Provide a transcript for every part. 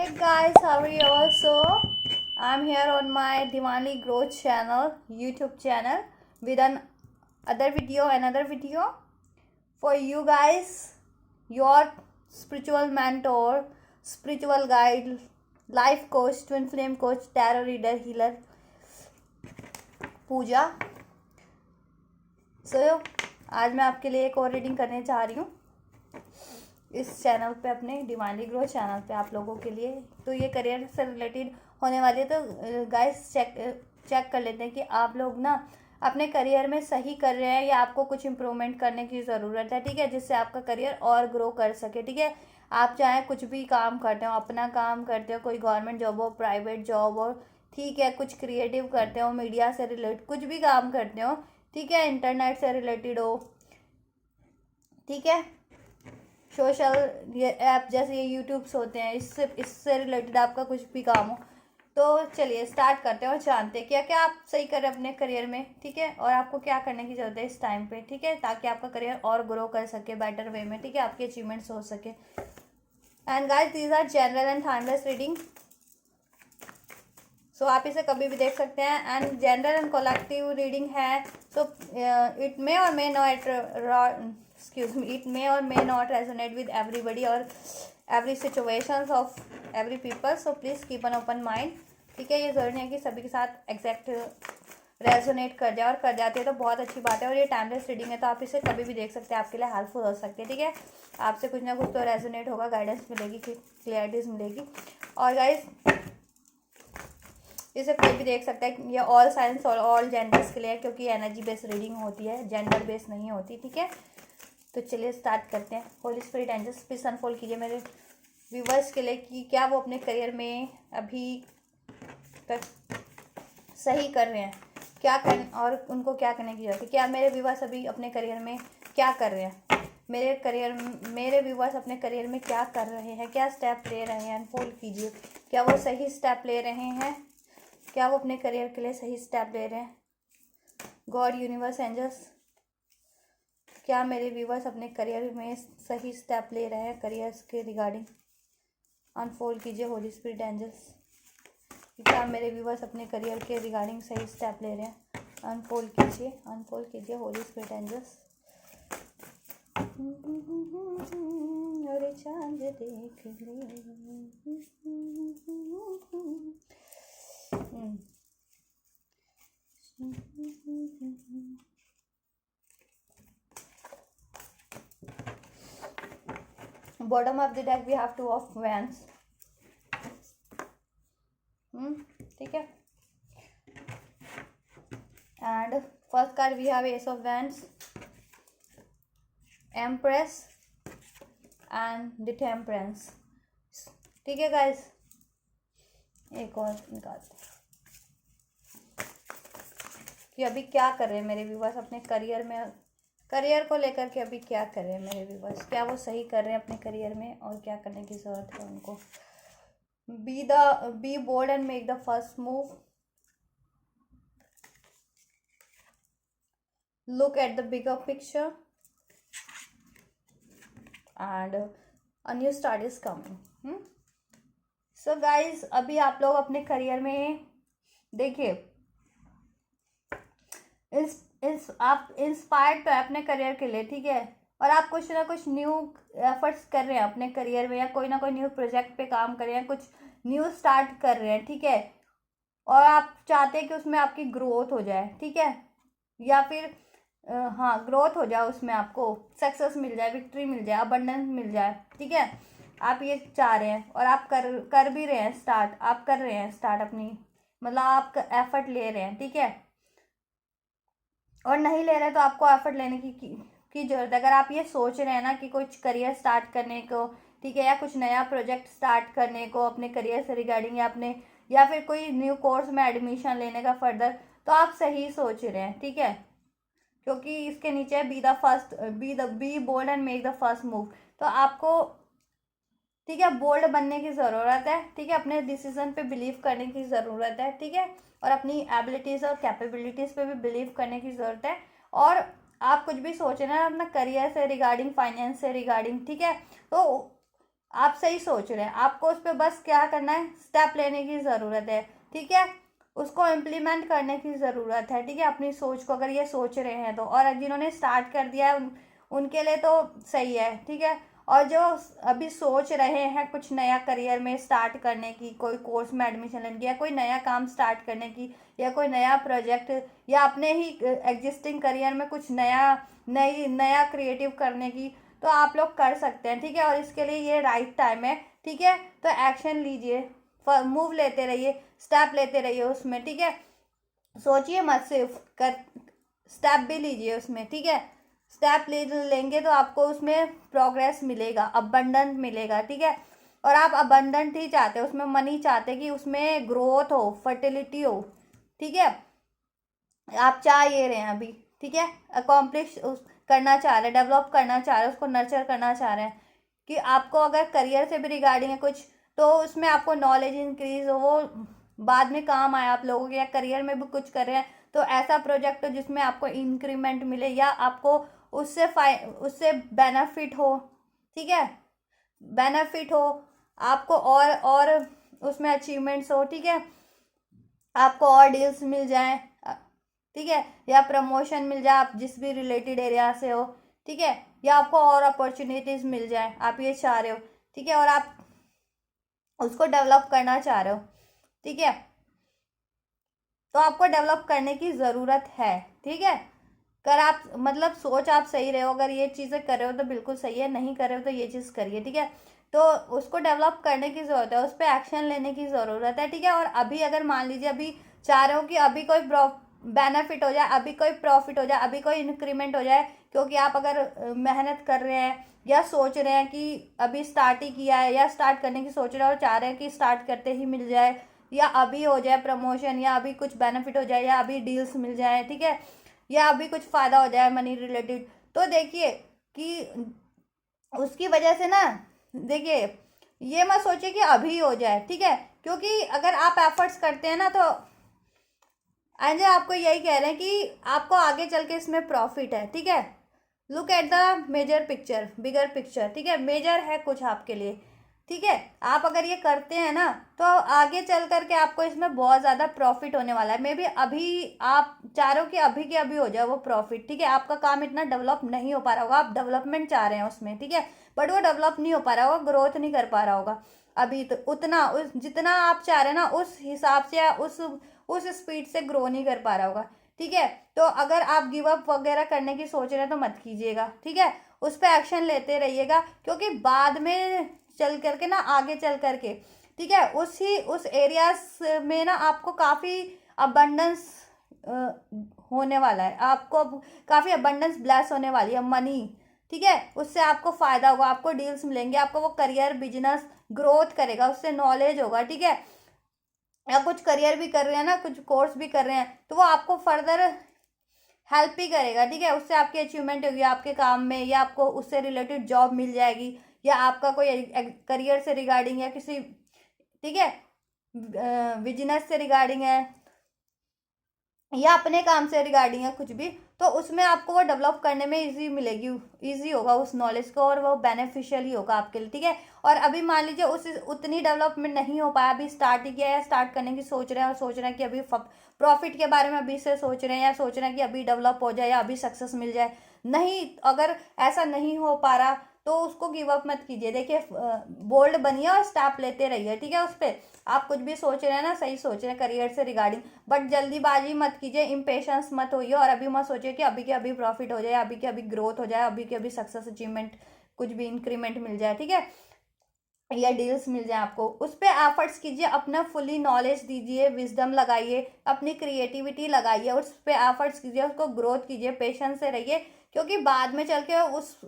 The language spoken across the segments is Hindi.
Hey guys, how are you all? So, I'm here on my Divanli Growth channel, YouTube channel, with another video for you guys, your spiritual mentor, spiritual guide, life coach, twin flame coach, tarot reader, healer, Puja. So, आज मैं आपके लिए एक और रीडिंग करने जा रही हूँ इस चैनल पे, अपने डिवाइनली ग्रो चैनल पे आप लोगों के लिए. तो ये करियर से रिलेटेड होने वाली है. तो गाइस चेक कर लेते हैं कि आप लोग ना अपने करियर में सही कर रहे हैं या आपको कुछ इम्प्रूवमेंट करने की ज़रूरत है. ठीक है, जिससे आपका करियर और ग्रो कर सके. ठीक है, आप चाहे कुछ भी काम करते हो, अपना काम करते हो, कोई गवर्नमेंट जॉब हो, प्राइवेट जॉब हो, ठीक है, कुछ क्रिएटिव करते हो, मीडिया से रिलेटेड कुछ भी काम करते हो, ठीक है, इंटरनेट से रिलेटेड हो, ठीक है, सोशल ये ऐप जैसे ये यूट्यूब्स होते हैं, इससे रिलेटेड आपका कुछ भी काम हो. तो चलिए स्टार्ट करते हैं और जानते हैं क्या क्या आप सही करें अपने करियर में. ठीक है, और आपको क्या करने की ज़रूरत है इस टाइम पे. ठीक है, ताकि आपका करियर और ग्रो कर सके बेटर वे में. ठीक है, आपके अचीवमेंट्स हो सके. And guys, these are general and timeless reading. So आप इसे कभी भी देख सकते हैं. And general and collective reading है. सो इट मे और may not it may or may not resonate with everybody or every situations of every people, so please keep an open mind. ठीक है, ये ज़रूरी नहीं है कि सभी के साथ एग्जैक्ट रेजोनेट कर जाए, और कर जाती है तो बहुत अच्छी बात है. और ये टाइमलेस रीडिंग है, तो आप इसे कभी भी देख सकते हैं, आपके लिए हेल्पफुल हो सकती है. ठीक है, आपसे कुछ ना कुछ तो रेजोनेट होगा, गाइडेंस मिलेगी, क्लियरिटीज मिलेगी. और गाइस, इसे कोई भी देख सकता है. ये ऑल साइंस और ऑल जेंडर्स के लिए, क्योंकि एनर्जी बेस्ड रीडिंग होती है, जेंडर बेस्ड नहीं होती. ठीक है, तो चलिए स्टार्ट करते हैं. Holy spirit angels please unfold कीजिए मेरे व्यूवर्स के लिए कि क्या वो अपने करियर में अभी तक सही कर रहे हैं, क्या कर, और उनको क्या करने की जरूरत है. क्या मेरे व्यूवर्स अभी अपने करियर में क्या कर रहे हैं, मेरे व्यूवर्स अपने करियर में क्या कर रहे हैं, क्या स्टेप ले रहे हैं. अनफोल्ड कीजिए, क्या वो सही स्टेप ले रहे हैं, क्या वो अपने करियर के लिए सही स्टेप ले रहे हैं. गॉड, यूनिवर्स, एंजल्स, क्या मेरे व्यूवर्स अपने करियर में सही स्टेप ले रहे हैं करियर्स के रिगार्डिंग. अनफोल्ड कीजिए होली स्पिरिट एंजल्स, क्या मेरे व्यूवर्स अपने करियर के रिगार्डिंग सही स्टेप ले रहे हैं. अनफोल्ड कीजिए होली स्पिरिट एंजल्स. अरे चांद देख ले. Bottom of the deck we have 2 of wands. ठीक है, and first card we have ace of wands, empress and the temperance. ठीक है गाइस, एक और निकालते हैं कि अभी क्या कर रहे हैं मेरे व्यूवर्स अपने करियर में, करियर को लेकर के अभी क्या कर रहे हैं मेरे व्यूवर्स. क्या वो सही कर रहे हैं अपने करियर में, और क्या करने की ज़रूरत है उनको. Be bold and make the first move. Look at the bigger picture and a new start is coming. So guys, अभी आप लोग अपने करियर में देखिए, आप इंस्पायर्ड तो है अपने करियर के लिए. ठीक है, और आप कुछ ना कुछ न्यू एफर्ट्स कर रहे हैं अपने करियर में, या कोई ना कोई न्यू प्रोजेक्ट पे काम कर रहे हैं, कुछ न्यू स्टार्ट कर रहे हैं. ठीक है, और आप चाहते हैं कि उसमें आपकी ग्रोथ हो जाए. ठीक है, या फिर हाँ, ग्रोथ हो जाए, उसमें आपको सक्सेस मिल जाए, विक्ट्री मिल जाए, अबंडेंस मिल जाए. ठीक है, आप ये चाह रहे हैं, और आप कर भी रहे हैं स्टार्ट. आप कर रहे हैं स्टार्ट अपनी, मतलब आप एफर्ट ले रहे हैं. ठीक है, और नहीं ले रहे तो आपको एफर्ट लेने की जरूरत है. अगर आप ये सोच रहे हैं ना कि कुछ करियर स्टार्ट करने को, ठीक है, या कुछ नया प्रोजेक्ट स्टार्ट करने को अपने करियर से रिगार्डिंग, या फिर कोई न्यू कोर्स में एडमिशन लेने का फर्दर, तो आप सही सोच रहे हैं. ठीक है, क्योंकि इसके नीचे be bold and make the first move. तो आपको, ठीक है, बोल्ड बनने की ज़रूरत है. ठीक है, अपने डिसीजन पे बिलीव करने की ज़रूरत है. ठीक है, और अपनी एबिलिटीज़ और कैपेबिलिटीज़ पे भी बिलीव करने की ज़रूरत है. और आप कुछ भी सोच रहे हैं अपना करियर से रिगार्डिंग, फाइनेंस से रिगार्डिंग, ठीक है, तो आप सही सोच रहे हैं, आपको उस पर बस क्या करना है, स्टेप लेने की ज़रूरत है, ठीक है, उसको इम्प्लीमेंट करने की ज़रूरत है, ठीक है, अपनी सोच को अगर ये सोच रहे हैं तो। और जिन्होंने स्टार्ट कर दिया है उनके लिए तो सही है, ठीक है। और जो अभी सोच रहे हैं कुछ नया करियर में स्टार्ट करने की, कोई कोर्स में एडमिशन लेने की, या कोई नया काम स्टार्ट करने की, या कोई नया प्रोजेक्ट, या अपने ही एग्जिस्टिंग करियर में कुछ नया क्रिएटिव करने की, तो आप लोग कर सकते हैं, ठीक है। और इसके लिए ये राइट टाइम है, ठीक है। तो एक्शन लीजिए, मूव लेते रहिए, स्टेप लेते रहिए उसमें, ठीक है। सोचिए मत, सिर्फ कर स्टेप भी लीजिए उसमें, ठीक है। स्टेप लेंगे तो आपको उसमें प्रोग्रेस मिलेगा, अबंडेंट मिलेगा, ठीक है। और आप अबंडेंट ही चाहते हो, उसमें मनी चाहते कि उसमें ग्रोथ हो, फर्टिलिटी हो, ठीक है। आप चाह ये रहे हैं अभी, ठीक है, अकॉम्प्लिश करना चाह रहे हैं, डेवलप करना चाह रहे हैं, उसको नर्चर करना चाह रहे हैं कि आपको अगर करियर से भी रिगार्डिंग है कुछ, तो उसमें आपको नॉलेज इंक्रीज हो, वो बाद में काम आए आप लोगों के, या करियर में भी कुछ कर रहे हैं तो ऐसा प्रोजेक्ट हो जिसमें आपको इंक्रीमेंट मिले, या आपको उससे बेनिफिट हो, ठीक है, बेनिफिट हो आपको, और उसमें अचीवमेंट्स हो, ठीक है, आपको और डील्स मिल जाएं, ठीक है, या प्रमोशन मिल जाए आप जिस भी रिलेटेड एरिया से हो, ठीक है, या आपको और अपॉर्चुनिटीज मिल जाए, आप ये चाह रहे हो, ठीक है, और आप उसको डेवलप करना चाह रहे हो, ठीक है, तो आपको डेवलप करने की ज़रूरत है, ठीक है। कर आप मतलब सोच आप सही रहे हो, अगर ये चीज़ें कर रहे हो तो बिल्कुल सही है, नहीं कर रहे हो तो ये चीज़ करिए, ठीक है। तो उसको डेवलप करने की ज़रूरत है, उस पर एक्शन लेने की ज़रूरत है, ठीक है। और अभी अगर मान लीजिए अभी चाह रहे हो कि अभी कोई बेनिफिट हो जाए, अभी कोई प्रॉफिट हो जाए, अभी कोई इंक्रीमेंट हो जाए, क्योंकि आप अगर मेहनत कर रहे हैं या सोच रहे हैं कि अभी स्टार्ट ही किया है, या स्टार्ट करने की सोच रहे हैं और चाह रहे हैं कि स्टार्ट करते ही मिल जाए, या अभी हो जाए प्रमोशन, या अभी कुछ बेनिफिट हो जाए, या अभी डील्स मिल जाए, ठीक है, या अभी कुछ फ़ायदा हो जाए मनी रिलेटेड, तो देखिए कि उसकी वजह से ना, देखिए ये मत सोचिए कि अभी हो जाए, ठीक है, क्योंकि अगर आप एफर्ट्स करते हैं ना तो अंजय आपको यही कह रहे हैं कि आपको आगे चल के इसमें प्रॉफिट है, ठीक है। Look at the major picture, bigger picture, ठीक है, मेजर है कुछ आपके लिए, ठीक है। आप अगर ये करते हैं ना तो आगे चल करके आपको इसमें बहुत ज़्यादा प्रॉफिट होने वाला है। मे बी अभी आप चाह रहे हो कि अभी के अभी हो जाए वो प्रॉफिट, ठीक है, आपका काम इतना डेवलप नहीं हो पा रहा होगा, आप डेवलपमेंट चाह रहे हैं उसमें, ठीक है, बट वो डेवलप नहीं हो पा रहा होगा, ग्रोथ नहीं कर पा रहा होगा अभी, तो उतना उस जितना आप चाह रहे हैं ना उस हिसाब से, या उस स्पीड से ग्रो नहीं कर पा रहा होगा, ठीक है। तो अगर आप गिव अप वगैरह करने की सोच रहे हैं तो मत कीजिएगा, ठीक है, उस पर एक्शन लेते रहिएगा, क्योंकि बाद में चल करके ना, आगे चल करके, ठीक है, उस एरियाज में ना आपको काफ़ी अबंडेंस होने वाला है, आपको काफ़ी अबंडेंस ब्लेस होने वाली है मनी, ठीक है, उससे आपको फ़ायदा होगा, आपको डील्स मिलेंगे, आपको वो करियर बिजनेस ग्रोथ करेगा, उससे नॉलेज होगा, ठीक है, या कुछ करियर भी कर रहे हैं ना, कुछ कोर्स भी कर रहे हैं तो वो आपको फर्दर हेल्प ही करेगा, ठीक है, उससे आपकी अचीवमेंट होगी आपके काम में, या आपको उससे रिलेटेड जॉब मिल जाएगी, या आपका कोई करियर से रिगार्डिंग या किसी, ठीक है, बिजनेस से रिगार्डिंग है, या अपने काम से रिगार्डिंग है कुछ भी, तो उसमें आपको वो डेवलप करने में इजी मिलेगी, इजी होगा उस नॉलेज को, और वो बेनिफिशियल ही होगा आपके लिए, ठीक है। और अभी मान लीजिए उस उतनी डेवलपमेंट नहीं हो पाया, अभी स्टार्ट ही किया, या स्टार्ट करने की सोच रहे हैं और सोच रहे हैं कि अभी प्रॉफिट के बारे में अभी से सोच रहे हैं, या सोच रहे हैं कि अभी डेवलप हो जाए, या अभी सक्सेस मिल जाए, नहीं, अगर ऐसा नहीं हो पा रहा तो उसको गिव अप मत कीजिए, देखिए बोल्ड बनिए और स्टेप लेते रहिए, ठीक है। उस पर आप कुछ भी सोच रहे हैं ना, सही सोच रहे हैं करियर से रिगार्डिंग, बट जल्दीबाजी मत कीजिए, इम्पेशंस मत होइए, और अभी मत सोचिए कि अभी के अभी प्रॉफिट हो जाए, अभी के अभी ग्रोथ हो जाए, अभी के अभी सक्सेस अचीवमेंट कुछ भी इंक्रीमेंट मिल जाए, ठीक है, या डील्स मिल जाए आपको, उस पर एफर्ट्स कीजिए, अपना फुली नॉलेज दीजिए, विजडम लगाइए, अपनी क्रिएटिविटी लगाइए, उस पर एफर्ट्स कीजिए, उसको ग्रोथ कीजिए, पेशेंस से रहिए, क्योंकि बाद में चल के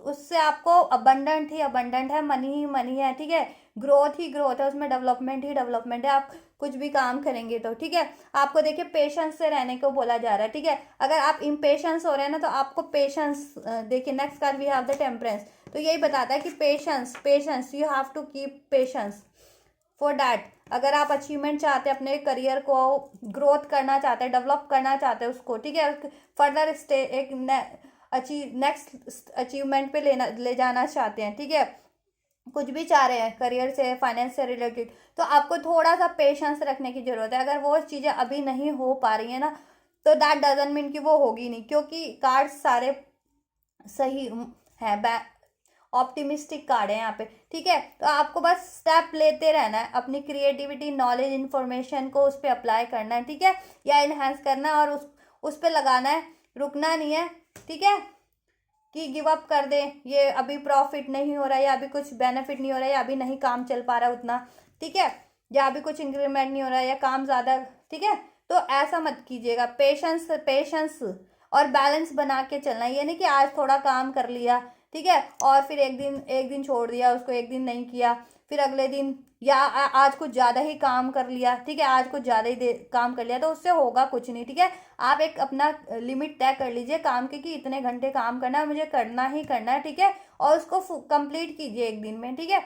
उससे आपको अबंडेंट ही अबंडेंट है, मनी ही मनी है, ठीक है, ग्रोथ ही ग्रोथ है, उसमें डेवलपमेंट ही डेवलपमेंट है, आप कुछ भी काम करेंगे तो, ठीक है। आपको देखिए पेशेंस से रहने को बोला जा रहा है, ठीक है, अगर आप इम्पेशंस हो रहे हैं ना तो आपको पेशेंस, देखिए next card we have the temperance, तो यही बताता है कि patience, patience, you have to keep patience for that, अगर आप अचीवमेंट चाहते हैं, अपने करियर को ग्रोथ करना चाहते हैं, डेवलप करना चाहते हैं उसको, ठीक है, फर्दर एक नेक्स्ट अचीवमेंट पे ले जाना चाहते हैं, ठीक है, कुछ भी चाह रहे हैं करियर से, फाइनेंस से रिलेटेड, तो आपको थोड़ा सा पेशेंस रखने की ज़रूरत है। अगर वो चीज़ें अभी नहीं हो पा रही है ना, तो दैट डजंट मीन कि वो होगी नहीं, क्योंकि कार्ड्स सारे सही है, ऑप्टिमिस्टिक कार्ड है यहाँ पे, ठीक है। तो आपको बस स्टेप लेते रहना है, अपनी क्रिएटिविटी, नॉलेज, इन्फॉर्मेशन को उस पर अप्लाई करना है, ठीक है, या इन्हांस करना है, और उस पर लगाना है, रुकना नहीं है, ठीक है, कि गिव अप कर दें, ये अभी प्रॉफिट नहीं हो रहा है, या अभी कुछ बेनिफिट नहीं हो रहा है, या अभी नहीं काम चल पा रहा उतना, ठीक है, या अभी कुछ इंक्रीमेंट नहीं हो रहा है, या काम ज़्यादा, ठीक है। तो ऐसा मत कीजिएगा, पेशेंस पेशेंस और बैलेंस बना के चलना। ये नहीं कि आज थोड़ा काम कर लिया, ठीक है, और फिर एक दिन छोड़ दिया उसको, एक दिन नहीं किया, फिर अगले दिन, या आज कुछ ज़्यादा ही काम कर लिया, ठीक है, आज कुछ ज़्यादा ही काम कर लिया, तो उससे होगा कुछ नहीं, ठीक है। आप एक अपना लिमिट तय कर लीजिए काम की, कि इतने घंटे काम करना है, मुझे करना ही करना है, ठीक है, और उसको कंप्लीट कीजिए एक दिन में, ठीक है,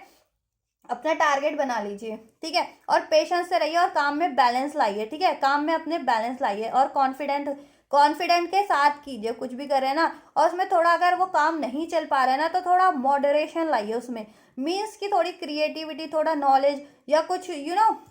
अपना टारगेट बना लीजिए, ठीक है, और पेशेंस से रहिए, और काम में बैलेंस लाइए, ठीक है, काम में अपने बैलेंस लाइए, और कॉन्फिडेंट के साथ कीजिए कुछ भी करें ना। और उसमें थोड़ा अगर वो काम नहीं चल पा रहा है ना, तो थोड़ा मॉडरेशन लाइए उसमें, मीन्स की थोड़ी क्रिएटिविटी, थोड़ा नॉलेज, या कुछ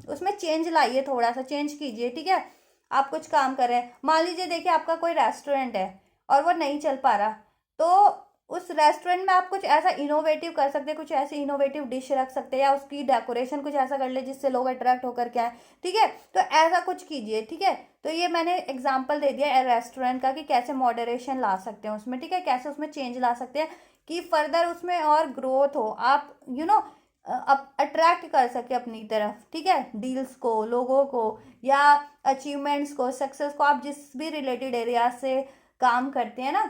उसमें चेंज लाइए, थोड़ा सा चेंज कीजिए, ठीक है। आप कुछ काम कर रहे हैं, मान लीजिए, देखिए आपका कोई रेस्टोरेंट है और वो नहीं चल पा रहा, तो उस रेस्टोरेंट में आप कुछ ऐसा इनोवेटिव कर सकते हैं, कुछ ऐसी इनोवेटिव डिश रख सकते हैं, या उसकी डेकोरेशन कुछ ऐसा कर ले जिससे लोग अट्रैक्ट होकर के आए, ठीक है। तो ऐसा कुछ कीजिए, ठीक है। तो ये मैंने एग्जांपल दे दिया रेस्टोरेंट का, कि कैसे मॉडरेशन ला सकते हैं उसमें, ठीक है, कैसे उसमें चेंज ला सकते हैं, कि फर्दर उसमें और ग्रोथ हो, आप अट्रैक्ट कर सके अपनी तरफ, ठीक है, डील्स को, लोगों को, या अचीवमेंट्स को, सक्सेस को, आप जिस भी रिलेटेड एरिया से काम करते हैं ना,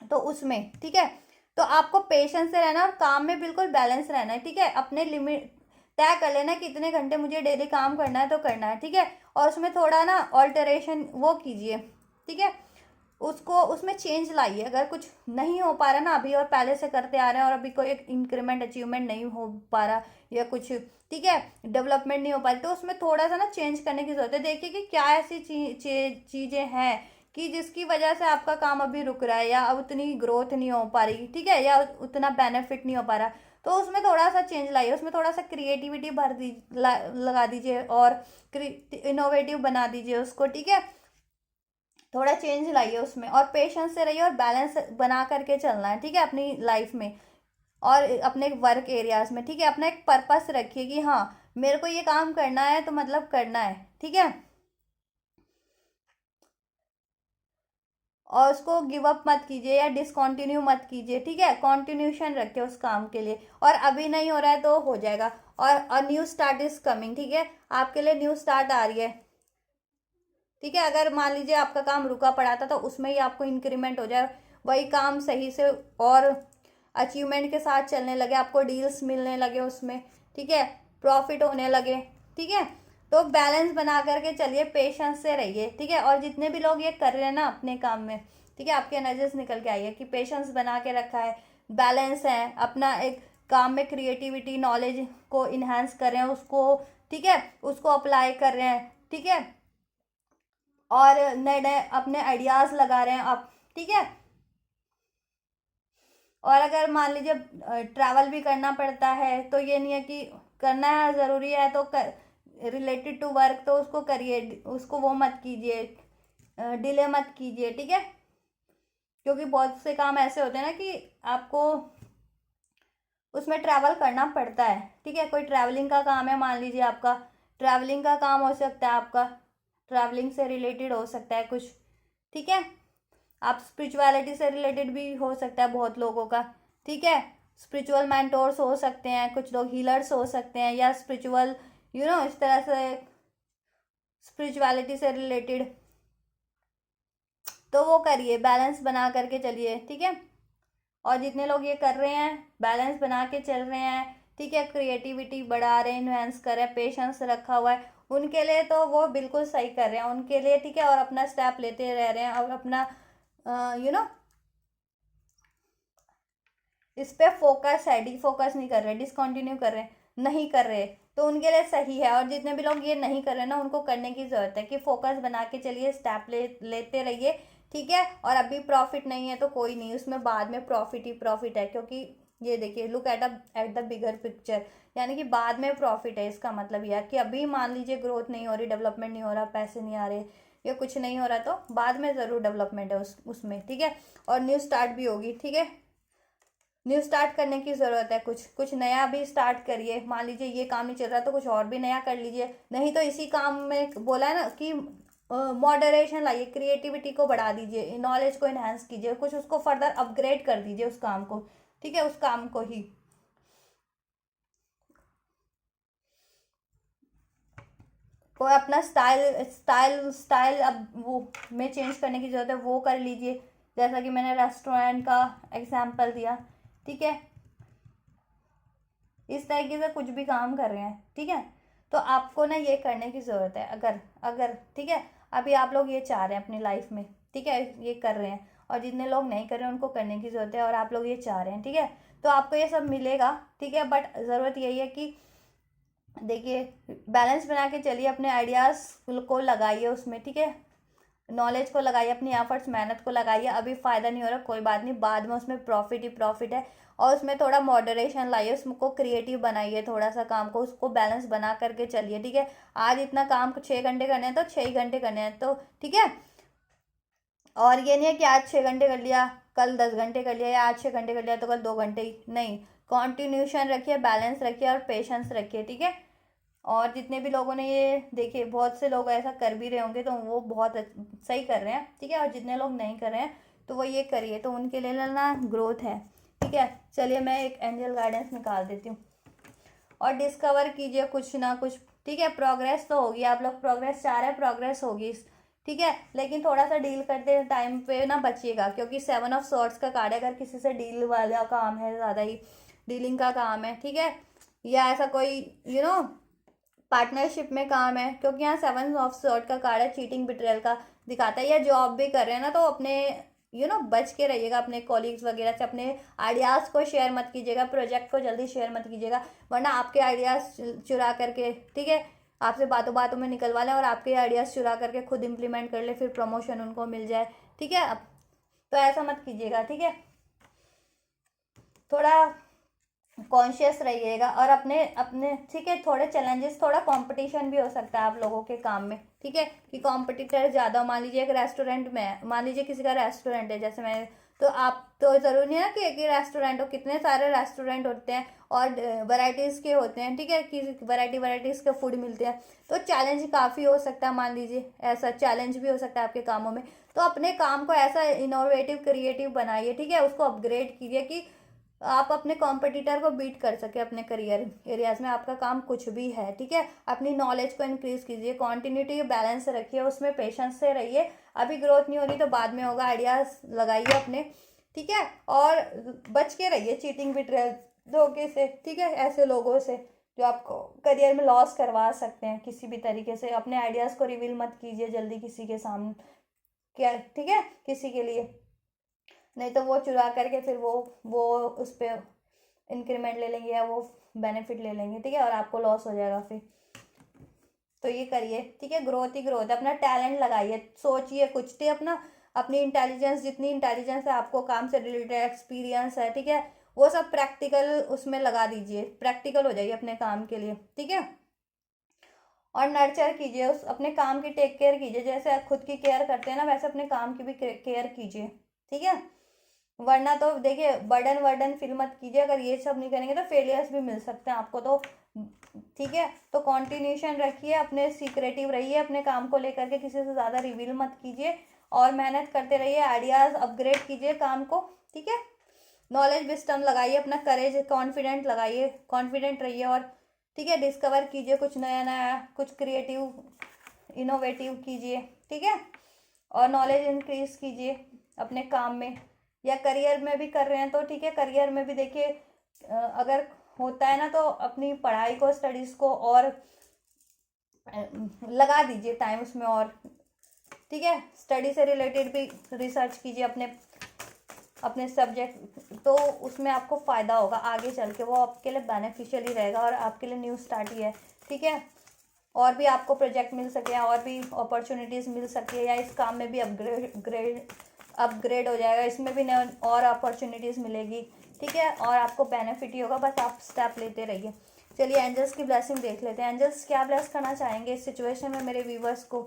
तो उसमें, ठीक है। तो आपको पेशेंस से रहना, और काम में बिल्कुल बैलेंस रहना है, ठीक है। अपने लिमिट तय कर लेना कि इतने घंटे मुझे डेली काम करना है तो करना है, ठीक है, और उसमें थोड़ा ना ऑल्टरेशन वो कीजिए, ठीक है, उसको उसमें चेंज लाइए। अगर कुछ नहीं हो पा रहा ना अभी, और पहले से करते आ रहे हैं और अभी कोई एक इंक्रीमेंट, अचीवमेंट नहीं हो पा रहा, या कुछ, ठीक है, डेवलपमेंट नहीं हो पा रही, तो उसमें थोड़ा सा ना चेंज करने की जरूरत है। देखिए कि क्या ऐसी चीज़ें हैं कि जिसकी वजह से आपका काम अभी रुक रहा है, या उतनी ग्रोथ नहीं हो पा रही, ठीक है, या उतना बेनिफिट नहीं हो पा रहा, तो उसमें थोड़ा सा चेंज लाइए, उसमें थोड़ा सा क्रिएटिविटी लगा दीजिए, और इनोवेटिव बना दीजिए उसको, ठीक है। थोड़ा चेंज लाइए उसमें, और पेशेंस से रहिए, और बैलेंस बना करके चलना है, ठीक है, अपनी लाइफ में और अपने वर्क एरियाज में, ठीक है। अपना एक पर्पस रखिए कि हाँ, मेरे को ये काम करना है, तो मतलब करना है, ठीक है, और उसको गिव अप मत कीजिए, या डिसकंटिन्यू मत कीजिए, ठीक है, कंटिन्यूशन रखिए उस काम के लिए। और अभी नहीं हो रहा है तो हो जाएगा, और न्यू स्टार्ट इज कमिंग, ठीक है, आपके लिए न्यू स्टार्ट आ रही है, ठीक है। अगर मान लीजिए आपका काम रुका पड़ा था, तो उसमें ही आपको इंक्रीमेंट हो जाए, वही काम सही से और अचीवमेंट के साथ चलने लगे, आपको डील्स मिलने लगे उसमें, ठीक है, प्रॉफिट होने लगे, ठीक है। तो बैलेंस बना करके चलिए, पेशेंस से रहिए, ठीक है। और जितने भी लोग ये कर रहे हैं ना अपने काम में, ठीक है, आपके एनर्जीज निकल के आई है कि पेशेंस बना के रखा है, बैलेंस है, अपना एक काम में क्रिएटिविटी, नॉलेज को इन्हांस कर रहे हैं उसको, ठीक है, उसको अप्लाई कर रहे हैं, ठीक है, और नए नए अपने आइडियाज़ लगा रहे हैं आप, ठीक है। और अगर मान लीजिए ट्रैवल भी करना पड़ता है, तो ये नहीं है कि करना है ज़रूरी है तो रिलेटेड टू वर्क, तो उसको करिए, उसको वो मत कीजिए, डिले मत कीजिए, ठीक है। क्योंकि बहुत से काम ऐसे होते हैं ना कि आपको उसमें ट्रैवल करना पड़ता है, ठीक है। कोई ट्रैवलिंग का काम है, मान लीजिए आपका ट्रैवलिंग का काम हो सकता है, आपका ट्रैवलिंग से रिलेटेड हो सकता है कुछ, ठीक है। आप स्पिरिचुअलिटी से रिलेटेड भी हो सकता है बहुत लोगों का, ठीक है। स्पिरिचुअल मेंटोर्स हो सकते हैं, कुछ लोग हीलर्स हो सकते हैं, या स्पिरिचुअल इस तरह से स्पिरिचुअलिटी से रिलेटेड, तो वो करिए, बैलेंस बना करके चलिए, ठीक है। और जितने लोग ये कर रहे हैं, बैलेंस बना के चल रहे हैं, ठीक है, क्रिएटिविटी बढ़ा रहे हैं, इन्हेंस कर रहे हैं, पेशेंस रखा हुआ है, उनके लिए तो वो बिल्कुल सही कर रहे हैं उनके लिए, ठीक है। और अपना स्टेप लेते रह रहे हैं, और अपना यू नो इस पे फोकस है, डिफोकस नहीं कर रहे, डिसकंटिन्यू कर रहे हैं, नहीं कर रहे, तो उनके लिए सही है। और जितने भी लोग ये नहीं कर रहे ना, उनको करने की ज़रूरत है कि फोकस बना के चलिए, स्टेप लेते रहिए, ठीक है। और अभी प्रॉफिट नहीं है तो कोई नहीं, उसमें बाद में प्रॉफिट ही प्रॉफिट है, क्योंकि ये देखिए, look at the bigger picture, यानी कि बाद में प्रॉफिट है। इसका मतलब यह कि अभी मान लीजिए ग्रोथ नहीं हो रही, डेवलपमेंट नहीं हो रहा, पैसे नहीं आ रहे या कुछ नहीं हो रहा, तो बाद में ज़रूर डेवलपमेंट है उसमें, ठीक है। और न्यू स्टार्ट भी होगी, ठीक है। न्यू स्टार्ट करने की ज़रूरत है, कुछ नया भी स्टार्ट करिए। मान लीजिए ये काम नहीं चल रहा तो कुछ और भी नया कर लीजिए, नहीं तो इसी काम में बोला है ना कि मॉडरेशन लाइए, क्रिएटिविटी को बढ़ा दीजिए, नॉलेज को इन्हांस कीजिए, कुछ उसको फर्दर अपग्रेड कर दीजिए उस काम को, ठीक है, उस काम को ही। कोई अपना स्टाइल स्टाइल स्टाइल अब वो में चेंज करने की ज़रूरत है, वो कर लीजिए, जैसा कि मैंने रेस्टोरेंट का एग्जांपल दिया, ठीक है। इस तरीके से कुछ भी काम कर रहे हैं, ठीक है। तो आपको ना ये करने की ज़रूरत है, अगर अगर ठीक है, अभी आप लोग ये चाह रहे हैं अपनी लाइफ में, ठीक है, ये कर रहे हैं, और जितने लोग नहीं कर रहे हैं उनको करने की ज़रूरत है, और आप लोग ये चाह रहे हैं, ठीक है, तो आपको ये सब मिलेगा, ठीक है। बट ज़रूरत यही है कि देखिए, बैलेंस बना के चलिए, अपने आइडियाज़ को लगाइए उसमें, ठीक है, नॉलेज को लगाइए, अपनी एफर्ट्स मेहनत को लगाइए। अभी फ़ायदा नहीं हो रहा, कोई बात नहीं, बाद में उसमें प्रॉफिट ही प्रॉफिट है। और उसमें थोड़ा मॉडरेशन लाइए, उसको क्रिएटिव बनाइए, थोड़ा सा काम को, उसको बैलेंस बना करके चलिए, ठीक है। आज इतना काम 6 घंटे करने हैं तो 6 ही घंटे करने हैं, तो ठीक है। और ये नहीं है कि आज 6 घंटे कर लिया, कल 10 घंटे कर लिया, या आज 6 घंटे कर लिया तो कल 2 घंटे ही, नहीं। कॉन्टिन्यूशन रखिए, बैलेंस रखिए और पेशेंस रखिए, ठीक है। और जितने भी लोगों ने ये देखिए, बहुत से लोग ऐसा कर भी रहे होंगे तो वो बहुत सही कर रहे हैं, ठीक है। और जितने लोग नहीं कर रहे हैं तो वो ये करिए, तो उनके लिए ना ग्रोथ है, ठीक है। चलिए मैं एक एंजल गाइडेंस निकाल देती हूँ, और डिस्कवर कीजिए कुछ ना कुछ, ठीक है। प्रोग्रेस तो होगी, आप लोग प्रोग्रेस चाह रहे हैं, प्रोग्रेस होगी, ठीक है। लेकिन थोड़ा सा डील करते टाइम पे ना बचिएगा, क्योंकि 7 ऑफ सॉर्ड्स का कार्ड है, अगर किसी से डील वाला काम है, ज़्यादा ही डीलिंग का काम है, ठीक है, या ऐसा कोई पार्टनरशिप में काम है, क्योंकि यहाँ 7 ऑफ सॉर्ड का कार्ड है, चीटिंग बिट्रेयल का दिखाता है। या जॉब भी कर रहे हैं ना, तो अपने बच के रहिएगा अपने कॉलीग्स वगैरह से, अपने आइडियाज़ को शेयर मत कीजिएगा, प्रोजेक्ट को जल्दी शेयर मत कीजिएगा, वरना आपके आइडियाज़ चुरा करके, ठीक है, आपसे बातों बातों में निकलवा लें और आपके आइडियाज़ चुरा करके खुद इम्प्लीमेंट कर ले, फिर प्रमोशन उनको मिल जाए, ठीक है। तो ऐसा मत कीजिएगा, ठीक है। थोड़ा कॉन्शियस रहिएगा, और अपने अपने ठीक है, थोड़े चैलेंजेस, थोड़ा कंपटीशन भी हो सकता है आप लोगों के काम में, ठीक है, कि कंपटीटर ज़्यादा, मान लीजिए एक रेस्टोरेंट में है, मान लीजिए किसी का रेस्टोरेंट है, जैसे मैं, तो आप तो ज़रूरी नहीं है कि एक ही रेस्टोरेंट हो, कितने सारे रेस्टोरेंट होते हैं और वैराइटीज़ के होते हैं, ठीक है, कि वैराइटीज़ के फूड मिलते हैं, तो चैलेंज काफ़ी हो सकता है, मान लीजिए ऐसा चैलेंज भी हो सकता है आपके कामों में। तो अपने काम को ऐसा इनोवेटिव क्रिएटिव बनाइए, ठीक है, उसको अपग्रेड कीजिए कि आप अपने कॉम्पिटिटर को बीट कर सके अपने करियर एरियाज में, आपका काम कुछ भी है, ठीक है। अपनी नॉलेज को इंक्रीज कीजिए, कॉन्टिन्यूटी बैलेंस रखिए, उसमें पेशेंस से रहिए। अभी ग्रोथ नहीं हो रही तो बाद में होगा, आइडियाज लगाइए अपने, ठीक है। और बच के रहिए चीटिंग बिट्रेयल धोखे से, ठीक है, ऐसे लोगों से जो आपको करियर में लॉस करवा सकते हैं किसी भी तरीके से। अपने आइडियाज़ को रिवील मत कीजिए जल्दी किसी के सामने, क्या, ठीक है, किसी के लिए, नहीं तो वो चुरा करके फिर वो उस पर इंक्रीमेंट ले लेंगे या वो बेनिफिट ले लेंगे, ठीक है, और आपको लॉस हो जाएगा फिर। तो ये करिए, ठीक है, ग्रोथ ही ग्रोथ है, अपना टैलेंट लगाइए, सोचिए कुछ, ठीक है, अपनी इंटेलिजेंस, जितनी इंटेलिजेंस है आपको, काम से रिलेटेड एक्सपीरियंस है, ठीक है, वो सब प्रैक्टिकल उसमें लगा दीजिए, प्रैक्टिकल हो जाइए अपने काम के लिए, ठीक है। और नर्चर कीजिए, उस अपने काम की टेक केयर कीजिए, जैसे आप खुद की केयर करते हैं ना, वैसे अपने काम की भी केयर कीजिए, ठीक है। वरना तो देखिए, बर्डन वर्डन फील मत कीजिए, अगर ये सब नहीं करेंगे तो फेलियर्स भी मिल सकते हैं आपको, तो ठीक है। तो कॉन्टिन्यूशन रखिए, अपने सीक्रेटिव रहिए, अपने काम को लेकर के किसी से ज़्यादा रिवील मत कीजिए, और मेहनत करते रहिए, आइडियाज़ अपग्रेड कीजिए काम को, ठीक है। नॉलेज विस्टम लगाइए, अपना करेज कॉन्फिडेंट लगाइए, कॉन्फिडेंट रहिए, और ठीक है, डिस्कवर कीजिए कुछ नया नया, कुछ क्रिएटिव इनोवेटिव कीजिए, ठीक है। और नॉलेज इंक्रीज कीजिए अपने काम में, या करियर में भी कर रहे हैं तो ठीक है, करियर में भी देखिए, अगर होता है ना तो अपनी पढ़ाई को, स्टडीज़ को और लगा दीजिए टाइम उसमें, और ठीक है, स्टडी से रिलेटेड भी रिसर्च कीजिए अपने अपने सब्जेक्ट, तो उसमें आपको फ़ायदा होगा आगे चल के, वो आपके लिए बेनिफिशियल ही रहेगा, और आपके लिए न्यू स्टार्ट ही है, ठीक है। और भी आपको प्रोजेक्ट मिल सके, और भी अपॉर्चुनिटीज़ मिल सके, या इस काम में भी अपग्रेड हो जाएगा, इसमें भी नए और अपॉर्चुनिटीज़ मिलेगी, ठीक है, और आपको बेनिफिट ही होगा, बस आप स्टेप लेते रहिए। चलिए एंजल्स की ब्लेसिंग देख लेते हैं। एंजल्स क्या ब्लेस करना चाहेंगे इस सिचुएशन में मेरे व्यूवर्स को,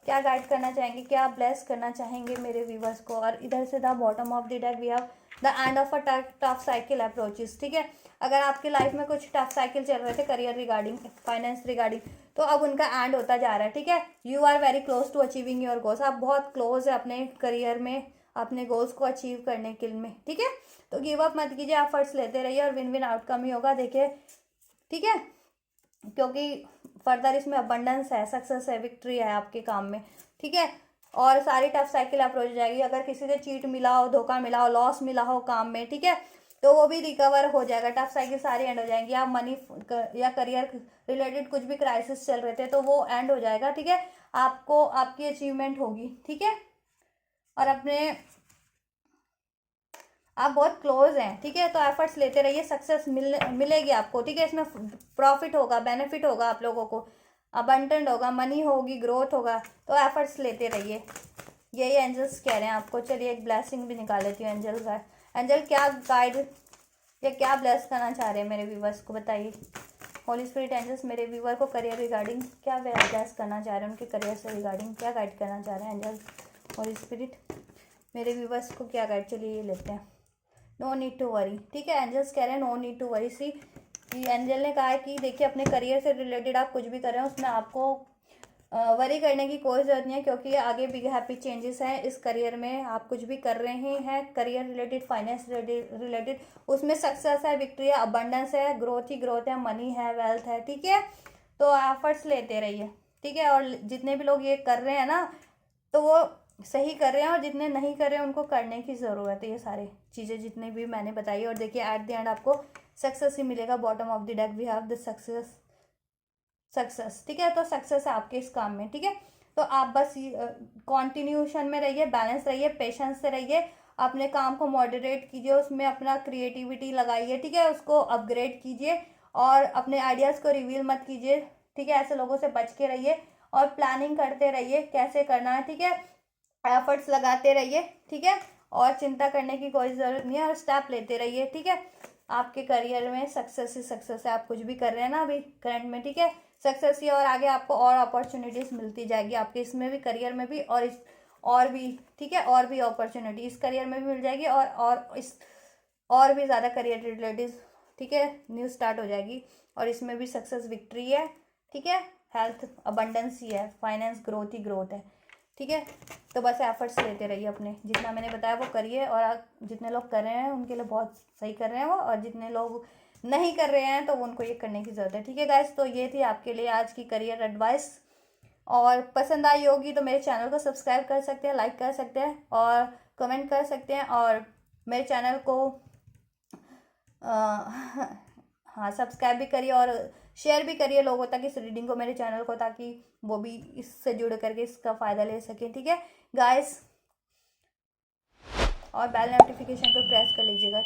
क्या गाइड करना चाहेंगे, क्या ब्लेस करना चाहेंगे मेरे व्यूवर्स को। और इधर से the bottom of the deck we have the end of a tough cycle approaches, ठीक है। अगर आपकी लाइफ में कुछ टफ साइकिल चल रहे थे करियर रिगार्डिंग, फाइनेंस रिगार्डिंग, तो अब उनका एंड होता जा रहा है, ठीक है। You are very close to achieving your goals, आप बहुत क्लोज है अपने करियर में अपने गोल्स को अचीव करने के लिए, ठीक है। तो गिव अप मत कीजिए, एफर्ट्स लेते रहिए और विन विन आउटकम ही होगा, देखिए, ठीक है, क्योंकि फर्दर इसमें अबंडेंस है, सक्सेस है, विक्ट्री है आपके काम में, ठीक है। और सारी टफ साइकिल अप्रोच हो जाएगी। अगर किसी से चीट मिला हो, धोखा मिला हो, लॉस मिला हो काम में, ठीक है, तो वो भी रिकवर हो जाएगा, टफ साइकिल सारी एंड हो जाएंगी। आप मनी या करियर रिलेटेड कुछ भी क्राइसिस चल रहे थे तो वो एंड हो जाएगा, ठीक है। आपको आपकी अचीवमेंट होगी, ठीक है। और अपने आप बहुत क्लोज हैं, ठीक है, तो एफर्ट्स लेते रहिए, सक्सेस मिलेगी आपको, ठीक है। इसमें प्रॉफिट होगा, बेनिफिट होगा आप लोगों को, अबंडेंट होगा, मनी होगी, ग्रोथ होगा, तो एफर्ट्स लेते रहिए, यही एंजल्स कह रहे हैं आपको। चलिए एक ब्लेसिंग भी निकाल लेती हूँ एंजल का। एंजल क्या गाइड या क्या ब्लेस करना चाह रहे हैं मेरे व्यूवर्स को, बताइए। होली स्पिरिट एंजल्स मेरे व्यूवर को करियर रिगार्डिंग क्या ब्लेस करना चाह रहे हैं, उनके करियर से रिगार्डिंग क्या गाइड करना चाह रहे हैं एंजल होली स्पिरिट मेरे व्यूवर्स को क्या गाइड। चलिए ये लेते हैं। नो नीड टू वरी, ठीक है, एंजल्स कह रहे हैं no need to worry. See angel ने कहा है कि देखिए अपने करियर से रिलेटेड आप कुछ भी कर रहे हो उसमें आपको वरी करने की कोई ज़रूरत नहीं है, क्योंकि आगे बिग हैप्पी चेंजेस हैं इस करियर में। आप कुछ भी कर रहे हैं करियर रिलेटेड, फाइनेंस रिलेटेड, उसमें सक्सेस है, विक्ट्री है, अबंडेंस है, ग्रोथ ही ग्रोथ है, मनी है, वेल्थ है, ठीक है। तो एफर्ट्स लेते रहिए, ठीक है। और जितने भी लोग ये कर रहे हैं ना तो वो सही कर रहे हैं, और जितने नहीं कर रहे हैं उनको करने की ज़रूरत है ये सारी चीज़ें जितनी भी मैंने बताई। और देखिए एट द एंड आपको सक्सेस ही मिलेगा। Bottom of the deck we have the success, ठीक है। तो सक्सेस है आपके इस काम में, ठीक है। तो आप बस कॉन्टिन्यूशन में रहिए, बैलेंस रहिए, पेशेंस से रहिए, अपने काम को मॉडरेट कीजिए, उसमें अपना क्रिएटिविटी लगाइए, ठीक है, उसको अपग्रेड कीजिए और अपने आइडियाज़ को रिवील मत कीजिए, ठीक है। ऐसे लोगों से बच के रहिए और प्लानिंग करते रहिए कैसे करना है, ठीक है। एफर्ट्स लगाते रहिए, ठीक है, और चिंता करने की कोई ज़रूरत नहीं है, और स्टेप लेते रहिए, ठीक है। आपके करियर में सक्सेस ही सक्सेस है। आप कुछ भी कर रहे हैं ना अभी करंट में, ठीक है, सक्सेस ही, और आगे आपको और अपॉर्चुनिटीज़ मिलती जाएगी आपके इसमें भी, करियर में भी, और इस और भी, ठीक है, और भी अपॉर्चुनिटी इस करियर में भी मिल जाएगी, और इस और भी ज़्यादा करियर रिलेटेड, ठीक है, न्यूज़ स्टार्ट हो जाएगी। और इसमें भी सक्सेस विक्ट्री है, ठीक है, हेल्थ अबंडेंस ही है, फाइनेंस ग्रोथ ही ग्रोथ है, ठीक है। तो बस एफर्ट्स लेते रहिए अपने, जितना मैंने बताया वो करिए, और जितने लोग कर रहे हैं उनके लिए बहुत सही कर रहे हैं वो, और जितने लोग नहीं कर रहे हैं तो उनको ये करने की ज़रूरत है, ठीक है गाइस। तो ये थी आपके लिए आज की करियर एडवाइस, और पसंद आई होगी तो मेरे चैनल को सब्सक्राइब कर सकते हैं, लाइक कर सकते हैं और कमेंट कर सकते हैं, और मेरे चैनल को हाँ सब्सक्राइब भी करिए और शेयर भी करिए लोगों तक इस रीडिंग को, मेरे चैनल को, ताकि वो भी इससे जुड़ करके इसका फ़ायदा ले सकें, ठीक है गाइस। और बेल नोटिफिकेशन को प्रेस कर लीजिएगा।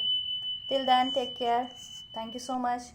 Till then take care, thank you so much.